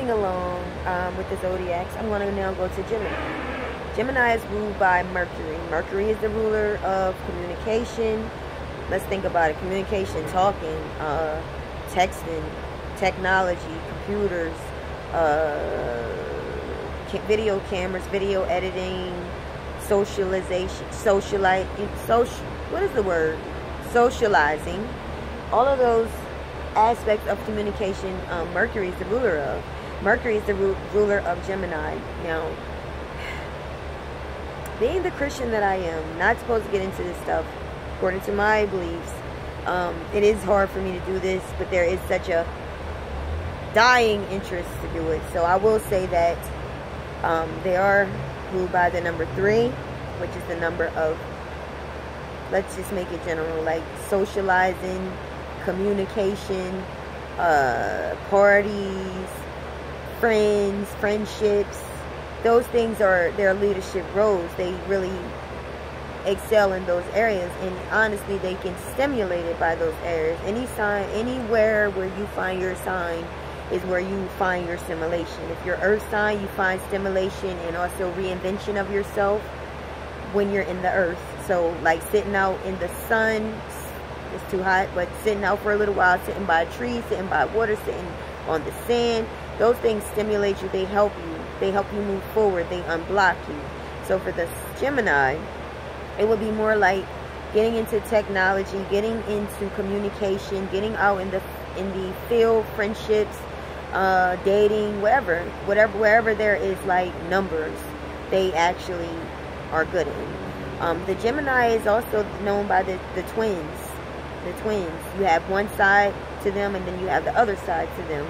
moving along with the zodiacs, I'm going to now go to Gemini. Gemini is ruled by Mercury. Mercury is the ruler of communication. Let's think about it. Communication, talking, texting, technology, computers, video cameras, video editing, socialization, what is the word? Socializing. All of those aspects of communication, Mercury is the ruler of. Mercury is the ruler of Gemini. Now, being the Christian that I am, not supposed to get into this stuff, according to my beliefs, it is hard for me to do this, but there is such a dying interest to do it. So I will say that they are ruled by the number 3, which is the number of, let's just make it general, like socializing, communication, parties, friends, friendships. Those things are their leadership roles. They really excel in those areas, and honestly they can stimulate it by those areas. Any sign, anywhere where you find your sign is where you find your stimulation. If you're earth sign, you find stimulation and also reinvention of yourself when you're in the earth. So like sitting out in the sun, it's too hot, but sitting out for a little while, sitting by a tree, sitting by water, sitting on the sand, those things stimulate you. They help you. They help you move forward. They unblock you. So for the Gemini, it would be more like getting into technology, getting into communication, getting out in the field, friendships, dating, wherever there is like numbers, they actually are good in. The Gemini is also known by the twins. The twins. You have one side to them, and then you have the other side to them.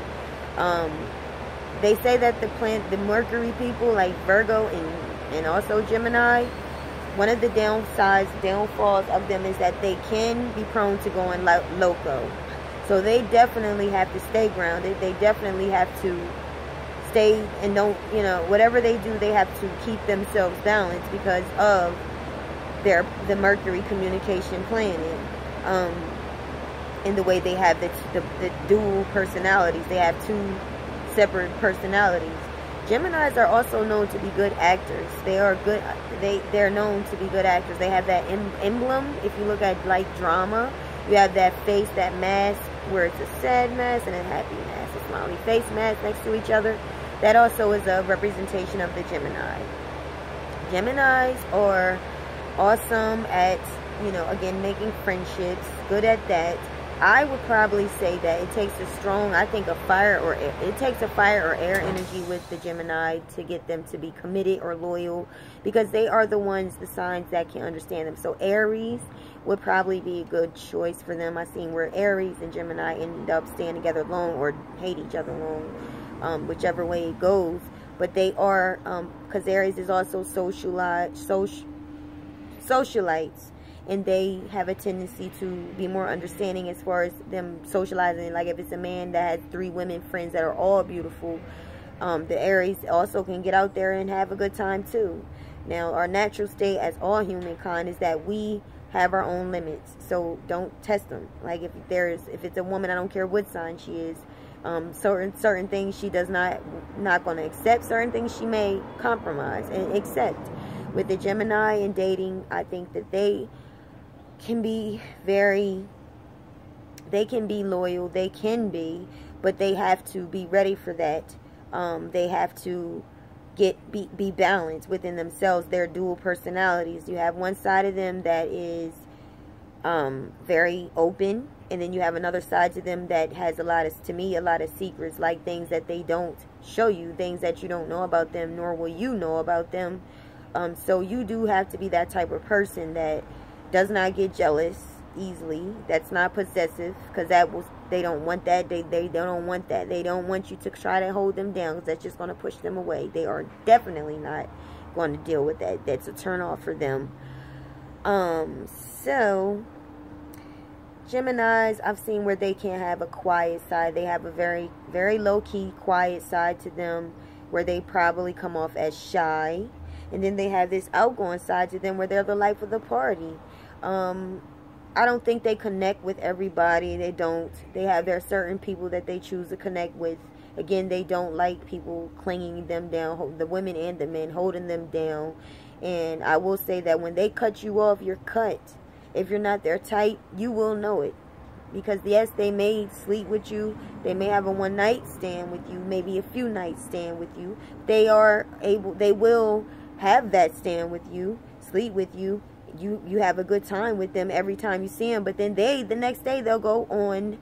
They say that the Mercury people, like Virgo and also Gemini, one of the downfalls of them is that they can be prone to going loco. So they definitely have to stay grounded. They definitely have to stay and don't, whatever they do, they have to keep themselves balanced because of the Mercury communication planet. In the way they have the dual personalities. They have 2 separate personalities. Geminis are also known to be good actors. They're known to be good actors. They have that emblem. If you look at like drama, you have that face, that mask, where it's a sad mask and a happy mask, a smiley face mask next to each other. That also is a representation of the Gemini. Geminis are awesome at, again, making friendships, good at that. I would probably say that it takes a fire or air energy with the Gemini to get them to be committed or loyal, because they are the signs that can understand them. So Aries would probably be a good choice for them. I've seen where Aries and Gemini end up staying together long or hate each other long, whichever way it goes. But they are, because Aries is also socialites. And they have a tendency to be more understanding as far as them socializing. Like if it's a man that has 3 women friends that are all beautiful, the Aries also can get out there and have a good time too. Now, our natural state as all humankind is that we have our own limits. So don't test them. Like if it's a woman, I don't care what sign she is, certain things she does not going to accept. Certain things she may compromise and accept. With the Gemini and dating, I think that they can be loyal, but they have to be ready for that. They have to be balanced within themselves, their dual personalities. You have one side of them that is very open, and then you have another side to them that has a lot of secrets, like things that they don't show you, things that you don't know about them, nor will you know about them. So you do have to be that type of person that does not get jealous easily, that's not possessive, because they don't want that. They don't want that. They don't want you to try to hold them down, because that's just going to push them away. They are definitely not going to deal with that. That's a turn off for them. So Geminis, I've seen where they can have a quiet side. They have a very, very low-key, quiet side to them, where they probably come off as shy. And then they have this outgoing side to them where they're the life of the party. I don't think they connect with everybody. They don't. There are certain people that they choose to connect with Again, they don't like people clinging them down, the women and the men holding them down. And I will say that when they cut you off, you're cut. If you're not their type, you will know it. Because yes, they may sleep with you, they may have a one night stand with you, maybe a few nights stand with you. They will have that stand with you, sleep with you. You have a good time with them every time you see them, but then the next day they'll go on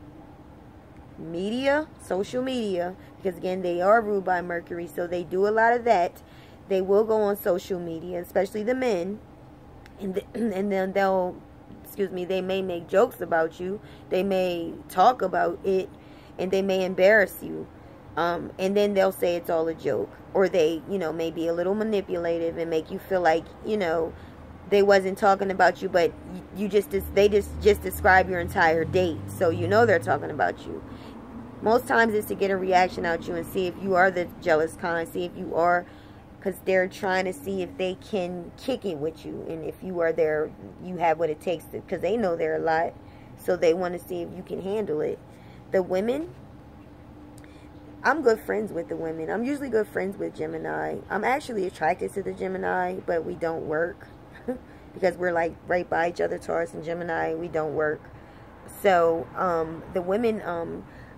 media, social media, because again, they are ruled by Mercury, so they do a lot of that. They will go on social media, especially the men, and then they may make jokes about you, they may talk about it, and they may embarrass you, and then they'll say it's all a joke, or they, may be a little manipulative and make you feel like, they wasn't talking about you, but they just describe your entire date, so they're talking about you. Most times it's to get a reaction out you and see if you are the jealous kind, see if you are, because they're trying to see if they can kick it with you, and if you are there, you have what it takes to, because they know they're a lot, so they want to see if you can handle it. The women, I'm good friends with the women. I'm usually good friends with Gemini. I'm actually attracted to the Gemini, but we don't work. Because we're like right by each other, Taurus and Gemini, we don't work. So the women,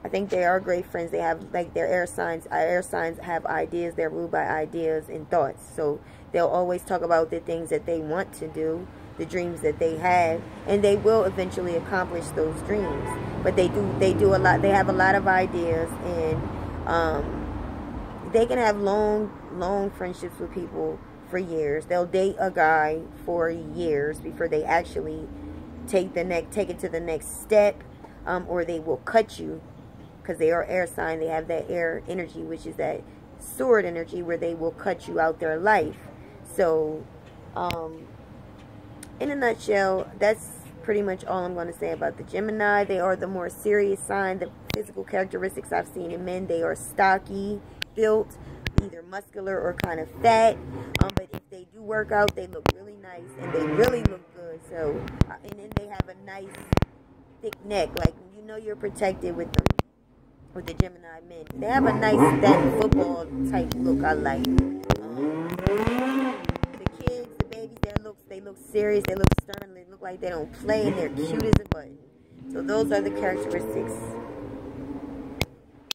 I think they are great friends. They have, like, their air signs. Our air signs have ideas. They're ruled by ideas and thoughts. So they'll always talk about the things that they want to do, the dreams that they have, and they will eventually accomplish those dreams. But they do a lot. They have a lot of ideas, and they can have long friendships with people for years. They'll date a guy for years before they actually take it to the next step, or they will cut you, because they are air sign. They have that air energy, which is that sword energy, where they will cut you out their life. So in a nutshell, that's pretty much all I'm going to say about the Gemini. They are the more serious sign. The physical characteristics I've seen in men, they are stocky, built, either muscular or kind of fat, but if they do work out, they look really nice and they really look good. So and then they have a nice thick neck, like you're protected with them, with the Gemini men. They have a nice that football type look. I like the kids, the babies. They look serious, they look stern, they look like they don't play, and they're cute as a button. So those are the characteristics